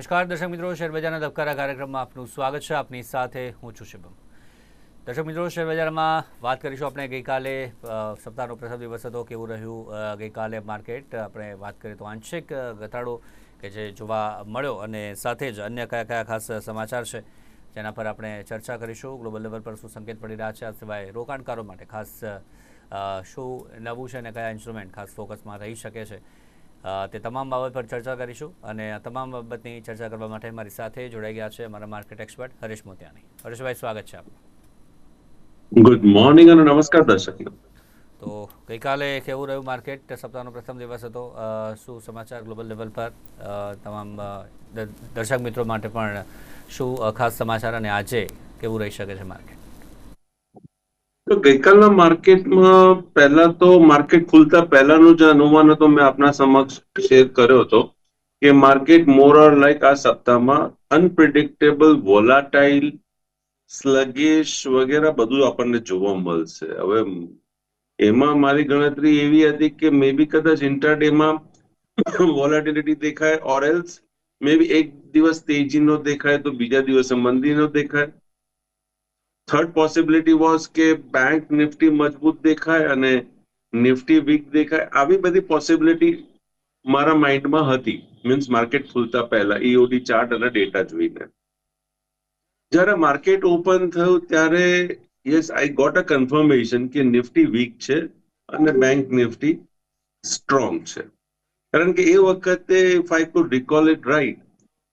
નમસ્કાર દર્શક મિત્રો, શેરબજારના ધબકારા કાર્યક્રમમાં આપનું સ્વાગત છે. આપની સાથે હું છું શુભમ. દર્શક મિત્રો, શેરબજારમાં વાત કરીશું આપણે. ગઈકાલે સપ્તાહનો પ્રથમ દિવસ હતો, કેવું રહ્યું ગઈકાલે માર્કેટ. આપણે વાત કરીએ તો આંશિક ઘટાડો કે જે જોવા મળ્યો અને સાથે જ અન્ય કયા કયા ખાસ સમાચાર છે જેના પર આપણે ચર્ચા કરીશું. ગ્લોબલ લેવલ પર શું સંકેત પડી રહ્યા છે, આ સિવાય રોકાણકારો માટે ખાસ શું નવું છે અને કયા ઇન્સ્ટ્રુમેન્ટ ખાસ ફોકસમાં રહી શકે છે, તે તમામ બાબત પર ચર્ચા કરીશું. અને આ તમામ બાબતની ચર્ચા કરવા માટે મારી સાથે જોડાઈ ગયા છે અમારા માર્કેટ એક્સપર્ટ હરીશ મોતિયાની. હરીશભાઈ, સ્વાગત છે આપનું. ગુડ મોર્નિંગ અને નમસ્કાર દર્શક. તો ગઈકાલે કેવું રહ્યું માર્કેટ? સપ્તાહનો પ્રથમ દિવસ હતો. શું સમાચાર ગ્લોબલ લેવલ પર તમામ દર્શક મિત્રો માટે પણ શું ખાસ સમાચાર, અને આજે કેવું રહી શકે છે માર્કેટ? તો ગઈકાલના માર્કેટમાં પહેલા તો માર્કેટ ખુલતા પહેલાનું જે અનુમાન હતો મેં આપના સમક્ષ શેર કર્યો હતો કે માર્કેટ મોર ઓર લાઈક આ સપ્તાહમાં અનપ્રિડિક્ટેબલ, વોલાટાઇલ, સ્લગિશ વગેરે બધું આપણને જોવા મળશે. હવે એમાં મારી ગણતરી એવી હતી કે મે બી કદાચ ઇન્ટ્રાડેમાં વોલાટિલિટી દેખાય, ઓર એલ્સ મે બી એક દિવસ તેજીનો દેખાય તો બીજા દિવસે મંદીનો દેખાય. થર્ડ પોસિબિલિટી વોઝ કે બેંક નિફ્ટી મજબૂત દેખાય અને નિફ્ટી વીક દેખાય. આવી બધી પોસિબિલિટી મારા માઇન્ડમાં હતી, મીન્સ માર્કેટ ખુલતા પહેલા ઈઓડી ચાર્ટ અને ડેટા જોઈને. જ્યારે માર્કેટ ઓપન થયું ત્યારે yes, I got a confirmation કે નિફ્ટી વીક છે અને બેંક નિફ્ટી સ્ટ્રોંગ છે. કારણ કે એ વખતે if I could recall it right,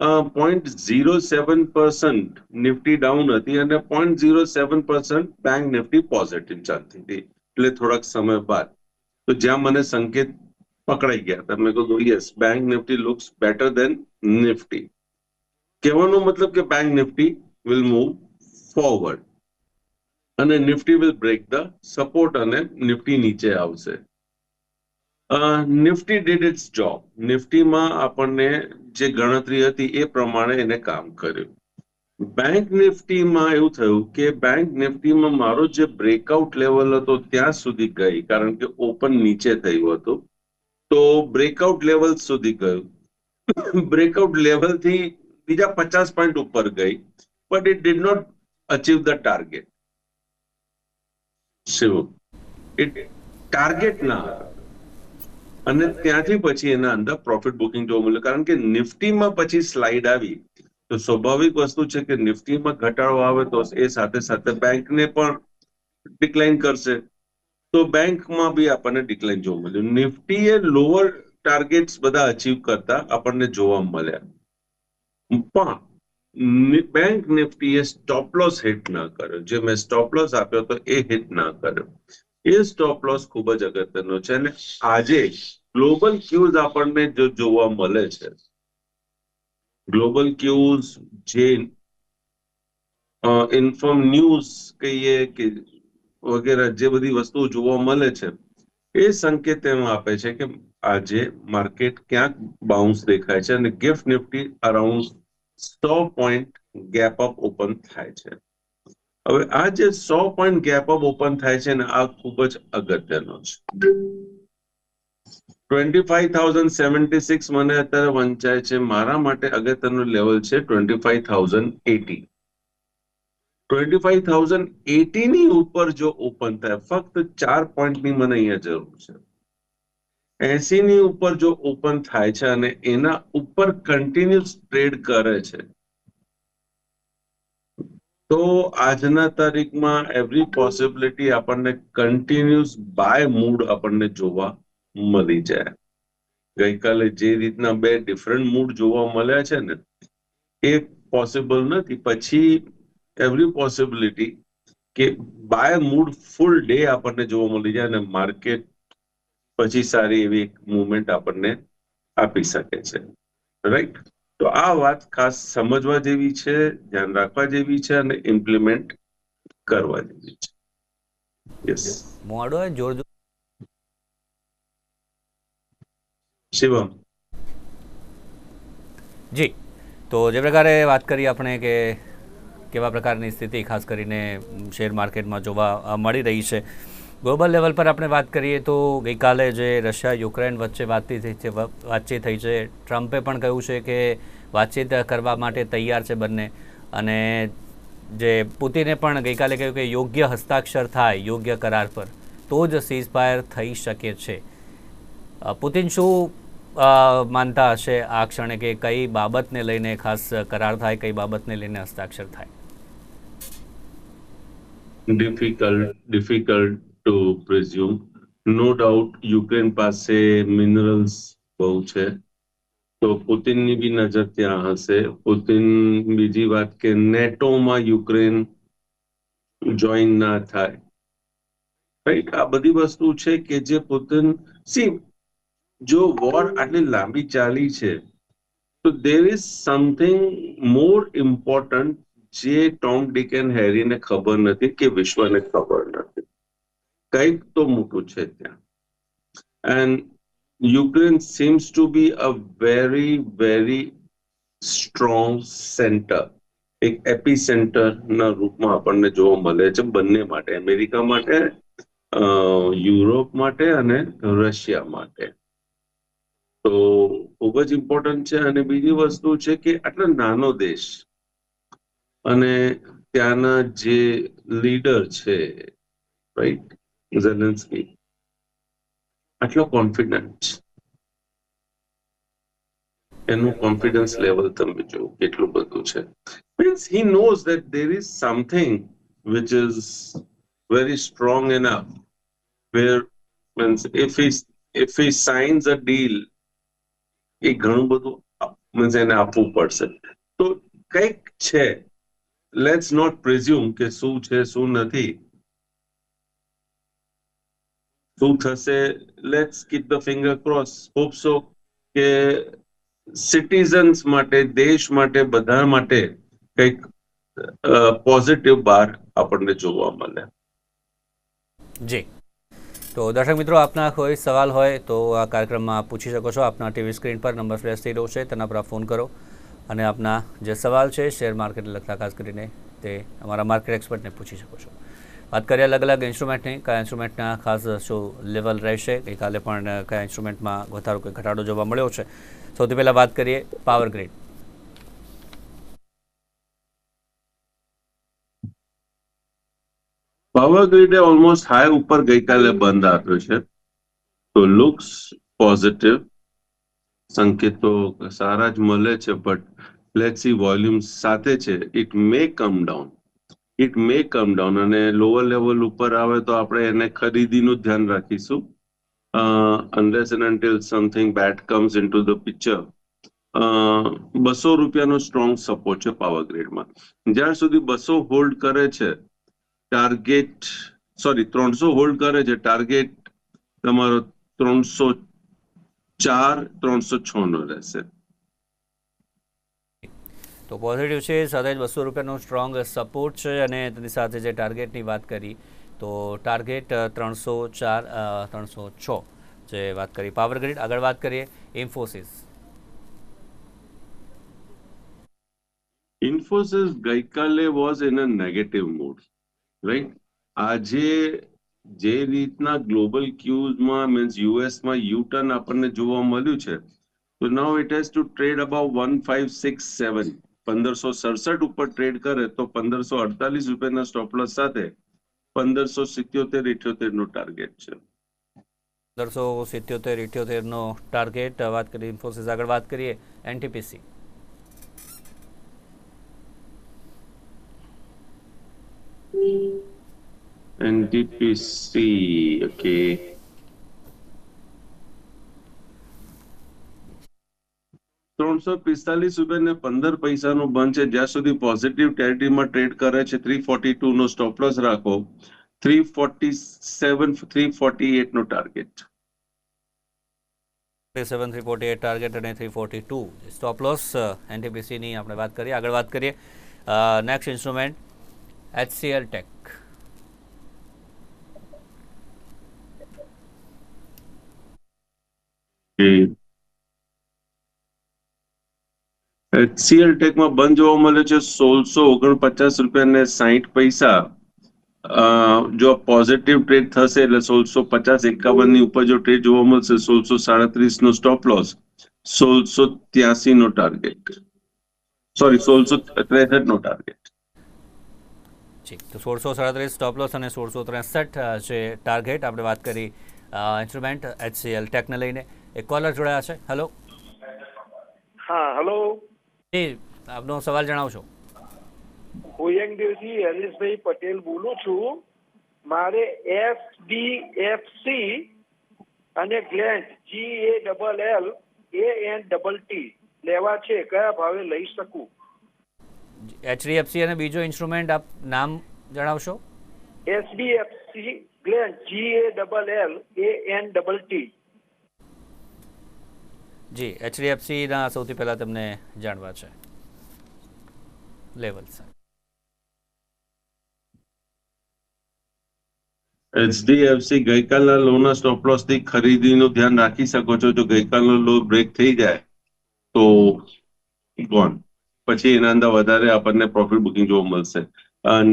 0.07% Nifty down હતી અને 0.07% બેંક નિફ્ટી પોઝિટિવ ચાલતી હતી. એટલે થોડાક સમય બાદ તો જ્યાં મને સંકેત પકડાઈ ગયા હતા, મેં કહ્યું yes, bank Nifty looks better than Nifty. કહેવાનો મતલબ કે bank Nifty will move forward અને Nifty will break the support અને નિફ્ટી નીચે આવશે. Nifty did its job. નિફ્ટીમાં આપણને જે ગણતરી હતી એ પ્રમાણે એને કામ કર્યું. બેંક નિફ્ટીમાં એવું થયું કે બેંક નિફ્ટીમાં મારો જે બ્રેકઆઉટ લેવલ હતો ત્યાં સુધી ગઈ, કારણ કે ઓપન નીચે થયું હતું તો બ્રેકઆઉટ લેવલ સુધી ગયું. બ્રેકઆઉટ લેવલથી બીજા 50 પોઈન્ટ ઉપર ગઈ, but it did not achieve the target. શિવ, ઇટ ટાર્ગેટ ના હતો અને ત્યાંથી પછી એના અંદર પ્રોફિટ બુકિંગ જોવા મળ્યું. કારણ કે નિફ્ટીમાં પછી સ્લાઇડ આવી તો સ્વાભાવિક વસ્તુ છે કે નિફ્ટીમાં ઘટાડો આવે તો એ સાથે સાથે બેંકને પણ ડિક્લાઇન કરશે, તો બેંકમાં બી આપણને ડિક્લાઇન જોવા મળ્યું. નિફ્ટીએ લોઅર ટાર્ગેટ્સ બધા અચીવ કરતા આપણને જોવા મળ્યા, પણ બેંક નિફ્ટીએ સ્ટોપ લોસ હિટ ના કર્યો. જે મેં સ્ટોપ લોસ આપ્યો તો એ હિટ ના કર્યો. એ સ્ટોપ લોસ ખૂબ જ અગત્યનો છે. અને આજે ગ્લોબલ ક્યુઝ આપણને જો જોવા મળે છે, ગ્લોબલ ક્યુઝ જે ઇન્ફોર્મ ન્યૂઝ કહીએ કે વગેરે જે બધી વસ્તુઓ જોવા મળે છે એ સંકેત એમ આપે છે કે આજે માર્કેટ ક્યાંક બાઉન્સ દેખાય છે અને gift Nifty around 100 point gap up open થાય છે. હવે આ જે 100 પોઈન્ટ ગેપ અપ ઓપન થાય છે ને, આ ખૂબ જ અગત્યનો છે. 25,076 મને અત્યારે વંચાય છે. મારા માટે અગત્યનું લેવલ છે 25,080. 25,080 ની ઉપર જો ઓપન થાય, ફક્ત 4 પોઈન્ટની મને અહીંયા જરૂર છે. 80 ની ઉપર જો ઓપન થાય છે અને એના ઉપર કન્ટિન્યુઅસ ટ્રેડ કરે છે તો આજના તારીખમાં એવરી પોસિબિલિટી આપણને કન્ટિન્યુઅસ બાય મૂડ આપણને જોવા મળી જાય. ગઈકાલે જે રીતના બે ડિફરન્ટ મૂડ જોવા મળ્યા છે ને, એ પોસિબલ નથી. પછી એવરી પોસિબિલિટી કે બાય મૂડ ફૂલ ડે આપણને જોવા મળી જાય અને માર્કેટ પછી સારી એવી મુવમેન્ટ આપણને આપી શકે છે. રાઈટ? તો આ વાત ખાસ સમજવા જેવી છે, ધ્યાન રાખવા જેવી છે અને ઇમ્પ્લિમેન્ટ કરવા જેવી છે. યસ મોડો જોર શિવમ. જી, તો જે પ્રકારે વાત કરી આપણે કે કેવા પ્રકારની સ્થિતિ ખાસ કરીને શેર માર્કેટમાં જોવા મળી રહી છે, ગ્લોબલ લેવલ પર આપણે વાત કરીએ તો ગઈકાલે જે રશિયા યુક્રેન વચ્ચે વાતચીત થઈ છે, ટ્રમ્પે પણ કહ્યું છે કે વાતચીત કરવા માટે તૈયાર છે બંને. અને જે પુતિને પણ ગઈકાલે કહ્યું કે યોગ્ય હસ્તાક્ષર થાય યોગ્ય કરાર પર તો જ સીઝફાયર થઈ શકે છે. પુતિન શું માનતા હશે આ ક્ષણે કે કઈ બાબતને લઈને ખાસ કરાર થાય, કઈ બાબતને લઈને હસ્તાક્ષર થાય? Difficult to presume. No doubt Ukraine પાસે મિનરલ્સ બહુ છે, તો પુતિનની બી નજર ત્યાં હશે. પુતિન બીજી વાત કે નેટોમાં યુક્રેન જોઈન ના થાય, રાઈટ? આ બધી વસ્તુ છે કે જે પુતિન જો વોર આટલી લાંબી ચાલી છે તો there is something more important જે ટોમ ડિક એન્ડ હેરીને ખબર નથી કે વિશ્વને ખબર નથી. કંઈક તો મોટું છે ત્યાં. And Ukraine seems to be a very very strong centre, એક એપી સેન્ટરના રૂપમાં આપણને જોવા મળે છે બંને માટે, અમેરિકા માટે, યુરોપ માટે અને રશિયા માટે. તો ખૂબ જ ઇમ્પોર્ટન્ટ છે. અને બીજી વસ્તુ છે કે આટલો નાનો દેશ અને ત્યાંના જે લીડર છે, રાઈટ, ઝેલેન્સ્કી, આટલો કોન્ફિડન્ટ, એનું કોન્ફિડન્સ લેવલ તમે જો કેટલું બધું છે. Means he knows that there is something which is very strong enough where means if he signs a deal, એ ઘણું બધું મીન્સ એને આપવું પડશે. તો કંઈક છે, લેટ્સ નોટ પ્રિઝ્યુમ કે શું છે શું નથી, શું થશે. Let's keep the finger cross, hope so કે સિટીઝન્સ માટે, દેશ માટે, બધા માટે કંઈક પોઝિટિવ બહાર આપણને જોવા મળે. જી, તો દર્શક મિત્રો, આપના કોઈ સવાલ હોય તો આ કાર્યક્રમમાં પૂછી શકો છો. આપના ટીવી સ્ક્રીન પર નંબર ફ્લેશ થઈ રહ્યો છે, તેના પર આપ ફોન કરો અને આપના જે સવાલ છે શેર માર્કેટને લગતા ખાસ કરીને તે અમારા માર્કેટ એક્સપર્ટને પૂછી શકો છો. વાત કરીએ અલગ અલગ ઇન્સ્ટ્રુમેન્ટની, કયા ઇન્સ્ટ્રુમેન્ટના ખાસ શું લેવલ રહેશે, ગઈકાલે પણ કયા ઇન્સ્ટ્રુમેન્ટમાં વધારો કે ઘટાડો જોવા મળ્યો છે. સૌથી પહેલાં વાત કરીએ પાવર ગ્રીડ. પાવર ગ્રીડે ઓલમોસ્ટ હાઈ ઉપર ગઈકાલે બંધ આપ્યો છે, તો લુક્સ પોઝિટિવ, સંકેતો સારા જ મળે છે. બટ લેટ્સ સી, વોલ્યુમ સાથે છે, ઇટ મે કમ ડાઉન, અને લોઅર લેવલ ઉપર આવે તો આપણે એને ખરીદીનું ધ્યાન રાખીશું, unless and until something bad comes into the picture. 200 રૂપિયાનો સ્ટ્રોંગ સપોર્ટ છે પાવર ગ્રીડમાં. જ્યાં સુધી 200 હોલ્ડ કરે છે, ટાર્ગેટ 300 હોલ્ડ કરે છે, ટાર્ગેટ તમારો 304-306 નો રહેશે. તો પોઝિટિવ છે, સાથે જ 200 રૂપિયાનો સ્ટ્રોંગ સપોર્ટ છે. અને તેની સાથે જે ટાર્ગેટની વાત કરી તો ટાર્ગેટ 304-306 જે વાત કરી પાવર ગ્રીડ. આગળ વાત કરીએ ઇન્ફોસિસ ગઈકાલે was in a negative mood, right? આજે જે રીતના ગ્લોબલ ક્યુઝમાં મીન્સ યુએસમાં યુટર્ન આપણને જોવા મળ્યું છે, તો now it has to trade about 1567, 1567 ઉપર ટ્રેડ કરે તો 1548 રૂપિયાના સ્ટોપલોસ સાથે 1577-78 નો ટાર્ગેટ છે. 1577-78 નો ટાર્ગેટ વાત કરીએ ઇન્ફોસિસ. આગળ વાત કરીએ એનટીપીસી. એનટીપીસી, ઓકે, $345.15 બંધ છે. જ્યાં સુધી પોઝિટિવ ટેરિટરીમાં ટ્રેડ કરે છે, 342 નો સ્ટોપ લોસ રાખો, 347-348 નો ટાર્ગેટ. 348 ટાર્ગેટ અને 342 સ્ટોપ લોસ એનટીપીસીની આપણે વાત કરીએ. આગળ વાત કરીએ next instrument HCL tech. HCL ટેકમાં બંધ જોવા મળે છે 1649 રૂપિયા ને 60 પૈસા. જો પોઝિટિવ ટ્રેડ થશે એટલે 1650-51 ની ઉપર જો ટ્રેડ જોવા મળશે, 1637 નો સ્ટોપ લોસ, 1683 નો ટાર્ગેટ. સોરી 1663 નો ટાર્ગેટ. જી, તો 1637 સ્ટોપ લોસ અને 1663 છે ટાર્ગેટ. આપણે વાત કરી ઇન્સ્ટ્રુમેન્ટ HCL ટેકને લઈને. એક કોલર જોડાયા છે. હેલો. હા, હેલો. જી, આપનો સવાલ જણાવશો. ભુયંગદેવજી હરીશભાઈ પટેલ બોલું છું. મારે SBFC અને ગ્લેન્ટ GALLANT લેવા છે, કયા ભાવે લઈ શકું? HDFC અને બીજો ઇન્સ્ટ્રુમેન્ટ આપ નામ જણાવશો. SBFC ગ્લેન્ટ GALLANT. જી, HDFCના સૌથી પહેલાં તમને જાણવા છે લેવલ. HDFC ગઈકાલના લોના સ્ટોપ લોસ થી ખરીદીનું ધ્યાન રાખી શકો છો. જો ગઈકાલનો લો બ્રેક થઈ જાય તો ગોન, પછી એના અંદર વધારે આપણને પ્રોફિટ બુકિંગ જોવા મળશે.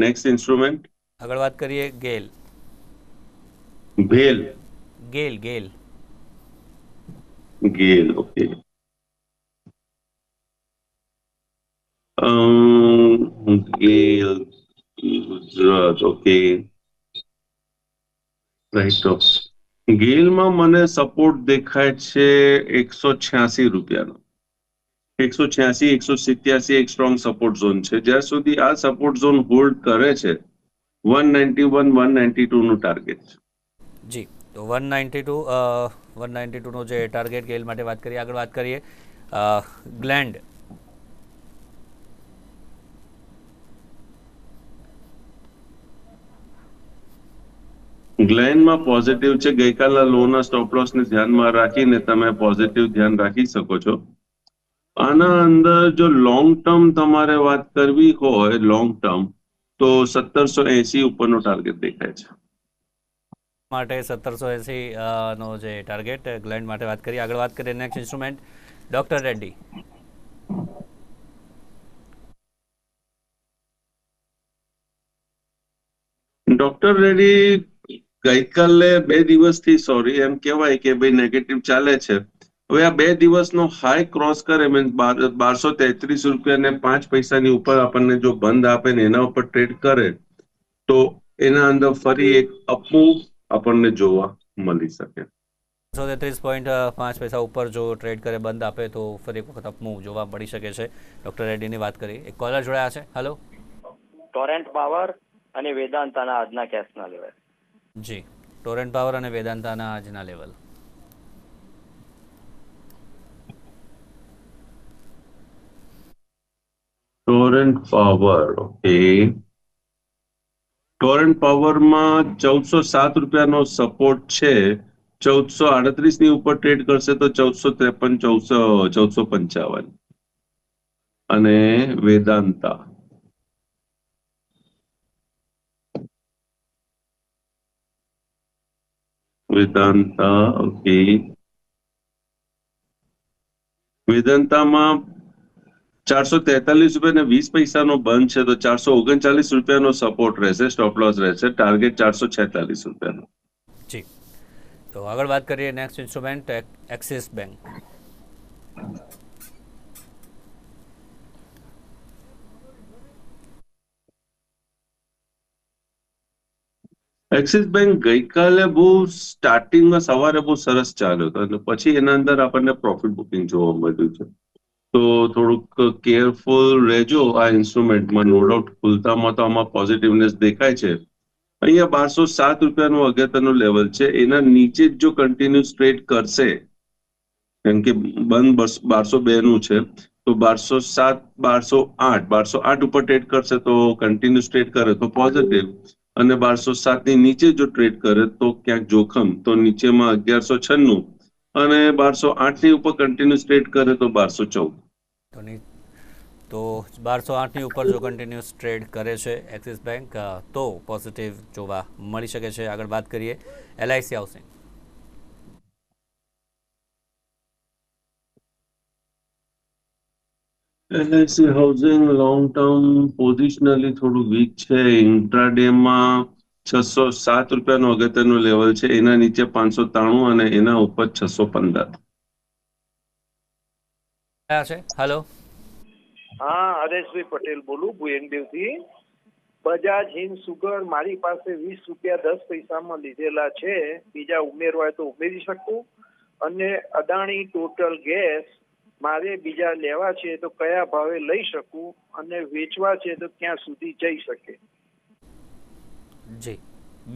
નેક્સ્ટ ઇન્સ્ટ્રુમેન્ટ આગળ વાત કરીએ ગેલ. ભેલ ગેલ ઓકે. ગેલ ગુજરાત ઓકે રાઈટ. ગેલમાં મને સપોર્ટ દેખાય છે 186 રૂપિયાનો. 186 187 એક સ્ટ્રોંગ સપોર્ટ ઝોન છે. જ્યાં સુધી આ સપોર્ટ ઝોન હોલ્ડ કરે છે 191 192 નું ટાર્ગેટ. જી, તો 192 નો જે ટાર્ગેટ ગેલ માટે વાત કરીએ. આગળ વાત કરીએ ગ્લેન્ડ. ગ્લેન્ડમાં પોઝિટિવ છે. ગઈકાલના લોના સ્ટોપ લોસ ને ધ્યાનમાં રાખીને તમે પોઝિટિવ ધ્યાન રાખી શકો છો. આના અંદર જો લોંગ ટર્મ તમારે વાત કરવી હોય લોંગ ટર્મ તો 1780 ઉપરનો ટાર્ગેટ દેખાય છે. માટે 1780 નો જે ટાર્ગેટ ગ્લેન્ડ માટે વાત કરીએ. આગળ વાત કરીએ next instrument doctor Reddy. Doctor Reddy ગઈકાલે 2 દિવસથી એમ કહેવાય કે ભાઈ નેગેટિવ ચાલે છે. હવે આ 2 દિવસનો હાઈ ક્રોસ કરે મીન્સ 1233 રૂપિયા ને 5 પૈસાની ઉપર આપણને જો બંધ આપે ને એના ઉપર ટ્રેડ કરે તો એના અંદર ફરી એક અપમૂવ આપણને જોવા મળી શકે. 133.5 ઉપર જો ટ્રેડ કરે બંધ આપે તો ફરી એક વખત અપમૂવ જોવા મળી શકે છે. ડોક્ટર રેડ્ડીની વાત કરી. એક કોલર જોડાયા છે. હેલો. ટોરેન્ટ પાવર અને વેદાંતાના આજના કેશના લેવલ. જી, ટોરેન્ટ પાવર અને વેદાંતાના આજના level. Torrent power okay. Torrent પાવરમાં 1407 રૂપિયાનો સપોર્ટ છે. 1438 ની ઉપર ટ્રેડ કરશે તો 1453 1455. અને વેદાંતા ઓકે. વેદાંતામાં 443 રૂપિયા ને 20 પૈસાનો બંધ છે તો 439 રૂપિયાનો સપોર્ટ રહેશે, સ્ટોપ લોસ રહેશે. ટાર્ગેટ 446 રૂપિયાનો. જી, તો આગળ વાત કરીએ next instrument axis bank. Axis bank ગઈકાલે બહુ સ્ટાર્ટિંગમાં સવારે બહુ સરસ ચાલ્યો હતો અને પછી એના અંદર આપણને પ્રોફિટ બુકિંગ જોવા મળ્યું છે. તો થોડુંક કેરફુલ રહેજો આ ઇન્સ્ટ્રુમેન્ટમાં. નો ડાઉટ ખુલતામાં તો આમાં પોઝિટિવનેસ દેખાય છે. અહીંયા 1207 રૂપિયાનું અગત્યનું લેવલ છે. એના નીચે જ જો કન્ટિન્યુઅસ ટ્રેડ કરશે કેમ કે બંધ 1202 નું છે તો 1207 1208 ઉપર ટ્રેડ કરશે તો કન્ટિન્યુઅસ ટ્રેડ કરે તો પોઝિટિવ, અને 1207 ની નીચે જો ટ્રેડ કરે તો ક્યાંક જોખમ. તો નીચેમાં 1196 અને 1208 ની ઉપર કન્ટિન્યુઅસ ટ્રેડ કરે તો 1214. તો 1208 ની ઉપર જો કન્ટિન્યુઅસ ટ્રેડ કરે છે એક્સિસ બેંક તો પોઝિટિવ જોવા મળી શકે છે. આગળ વાત કરીએ LIC housing. LIC housing long term પોઝિશનલી થોડું વીક છે. ઇન્ટ્રાડેમાં 607 રૂપિયાનો અગત્યનું લેવલ છે. એના નીચે 593 અને એના ઉપર 615. છે. હેલો. હા, હરેશભાઈ પટેલ બોલું ભુયંગદેવથી. બજાજ હિન્દ સુગર મારી પાસે 20 રૂપિયા 10 પૈસામાં લીધેલા છે, બીજા ઉમેરવા હોય તો ઉમેરી શકું? અને અદાણી ટોટલ ગેસ મારે બીજા લેવા છે તો કયા ભાવે લઈ શકું, અને વેચવા છે તો ક્યાં સુધી જઈ શકે? જી,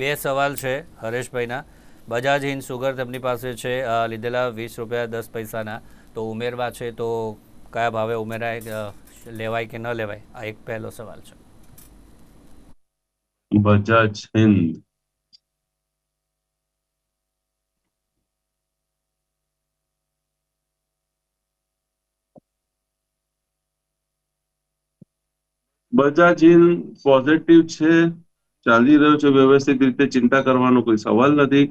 બે સવાલ છે હરેશભાઈના. બજાજ હિન્દ સુગર તેમની પાસે છે લીધેલા 20 રૂપિયા 10 પૈસાના, તો ઉમેરવા છે તો કયા ભાવે ઉમેરાય, લેવાય કે ન લેવાય, આ એક પહેલો સવાલ છે. બજાજ હિન્દ બજાજ હિન્દ પોઝિટિવ છે, ચાલી રહ્યો છે વ્યવસ્થિત રીતે, ચિંતા કરવાનો કોઈ સવાલ નથી.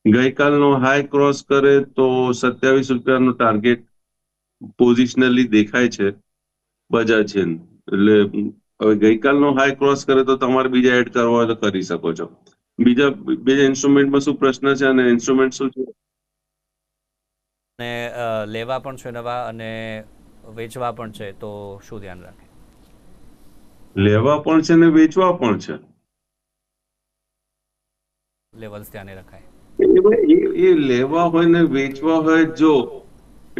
ગઈકાલનો હાઈ ક્રોસ કરે તો 27 રૂપિયાનો ટાર્ગેટ પોઝિશનલી દેખાય છે બજાજ હિન્દ. એટલે હવે ગઈકાલનો હાઈ ક્રોસ કરે તો તમારે બીજા એડ કરવા હોય તો કરી શકો છો. બીજા ઇન્સ્ટ્રુમેન્ટમાં શું પ્રશ્ન છે અને ઇન્સ્ટ્રુમેન્ટ શું છે? અને લેવા પણ છે નવા અને વેચવા પણ છે, તો શું ધ્યાન રાખે? લેવા પણ છે ને વેચવા પણ છે. લેવલ્સ ધ્યાને રખાય. એ લેવા હોય ને વેચવા હોય, જો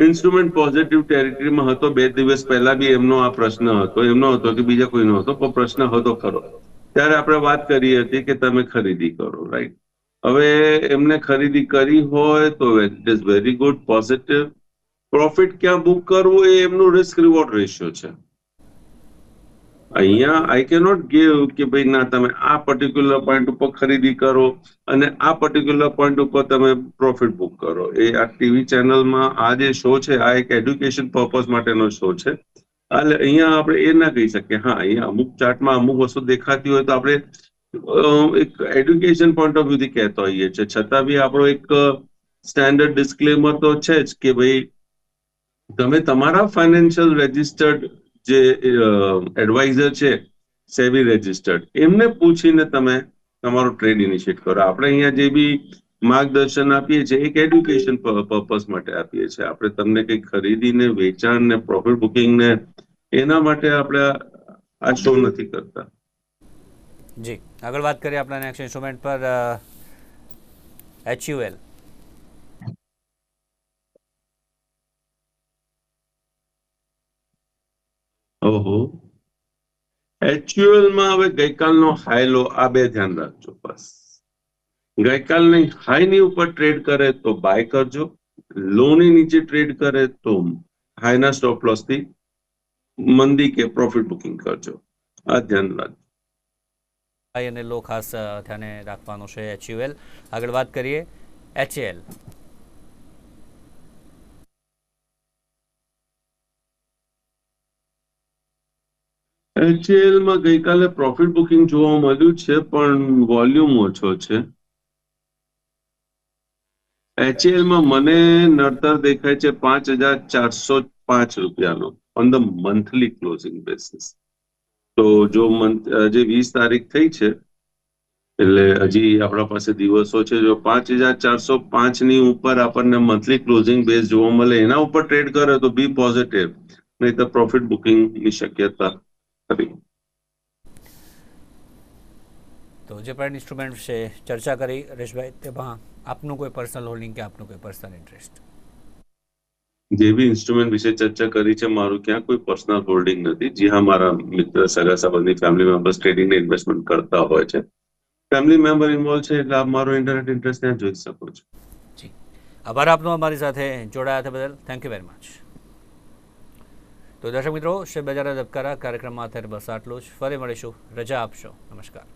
ઇન્સ્ટ્રુમેન્ટ પોઝિટિવ ટેરિટરીમાં હતો 2 દિવસ પહેલા બી એમનો આ પ્રશ્ન હતો, એમનો હતો કે બીજા કોઈનો હતો, પણ પ્રશ્ન હતો ખરો. ત્યારે આપણે વાત કરી હતી કે તમે ખરીદી કરો, રાઈટ? હવે એમને ખરીદી કરી હોય તો it is very good, positive. Profit ક્યાં બુક કરવું એ એમનું રિસ્ક રિવોર્ડ રેશિયો છે. અહીંયા આઈ કેનોટ ગીવ કે ભાઈ ના તમે આ પર્ટિક્યુલર પોઈન્ટ ઉપર ખરીદી કરો અને આ પર્ટિક્યુલર પોઈન્ટ ઉપર તમે પ્રોફિટ બુક કરો. એ આ ટીવી ચેનલમાં આ જે શો છે, આ એક એડ્યુકેશન પર્પઝ માટેનો શો છે. એટલે અહીંયા આપણે એ ના કહી શકીએ. હા, અહીંયા અમુક ચાર્ટમાં અમુક વસ્તુ દેખાતી હોય તો આપણે એક એડ્યુકેશન પોઈન્ટ ઓફ વ્યૂથી કહેતા હોઈએ છીએ, છતાં બી આપણો એક સ્ટેન્ડર્ડ ડિસ્ક્લેમર તો છે જ કે ભાઈ તમે તમારા ફાઇનાન્શિયલ રજિસ્ટર્ડ જે એડવાઇઝર છે, સેબી રજિસ્ટર્ડ, એમને પૂછીને તમે તમારો ટ્રેડ ઇનિશિયેટ કરો. આપણે અહીંયા જે બી માર્ગદર્શન આપીએ છીએ એક એડ્યુકેશન પર્પઝ માટે આપીએ છીએ. આપણે તમને કંઈક ખરીદીને વેચાણ ને પ્રોફિટ બુકિંગ ને એના માટે આપણે આ શો નથી કરતા. જી, આગળ વાત કરીએ આપણા નેક્સ્ટ ઇન્સ્ટ્રુમેન્ટ પર. HUL. ઓહો, HUL માં હવે ગઈકાલનો હાઈ લો આ બે ધ્યાન રાખજો બસ. ગઈકાલની હાઈની ઉપર ટ્રેડ કરે તો બાય કરજો, લોની નીચે ટ્રેડ કરે તો હાઈના સ્ટોપ લોસ થી મંદી કે પ્રોફિટ બુકિંગ કરજો. આ ધ્યાન રાખજો. હાઈ અને લો ખાસ ધ્યાને રાખવાનું છે HUL. આગળ વાત કરીએ HAL. HAL માં ગઈકાલે પ્રોફિટ બુકિંગ જોવા મળ્યું છે પણ વોલ્યુમ ઓછો છે. HAL માં મને નડતર દેખાય છે 5,405 રૂપિયાનો on the monthly closing basis. તો જો જે 20 તારીખ થઈ છે એટલે હજી આપણા પાસે દિવસો છે. જો 5,405 ની ઉપર આપણને મંથલી ક્લોઝિંગ બેઝ જોવા મળે એના ઉપર ટ્રેડ કરે તો બી પોઝિટિવ, નહીં તો પ્રોફિટ બુકિંગની શક્યતા ખરી. તો જે પણ ઇન્સ્ટ્રુમેન્ટ વિશે ચર્ચા કરી હરેશભાઈ, તેમાં આપનું કોઈ પર્સનલ હોલ્ડિંગ કે આપનું કોઈ પર્સનલ ઇન્ટરેસ્ટ? જે બી ઇન્સ્ટ્રુમેન્ટ વિશે ચર્ચા કરી છે મારું ક્યાં કોઈ પર્સનલ હોલ્ડિંગ નથી. જી હા, મારા મિત્ર, સગા સંબંધી, ફેમિલી મેમ્બર્સ ટ્રેડિંગ ને ઇન્વેસ્ટમેન્ટ કરતા હોય છે. ફેમિલી મેમ્બર ઇન્વોલ્વ છે એટલે આપ મારો ઇન્ટરનેટ ઇન્ટરેસ્ટ ત્યાં જોઈ શકો છો. જી, આભાર આપનો અમારી સાથે જોડાયા હતા બદલ. Thank you very much. તો દર્શક મિત્રો, શેર બજારના ધબકારા કાર્યક્રમમાં અત્યારે બસ આટલું જ. ફરી મળીશું. રજા આપશો. નમસ્કાર.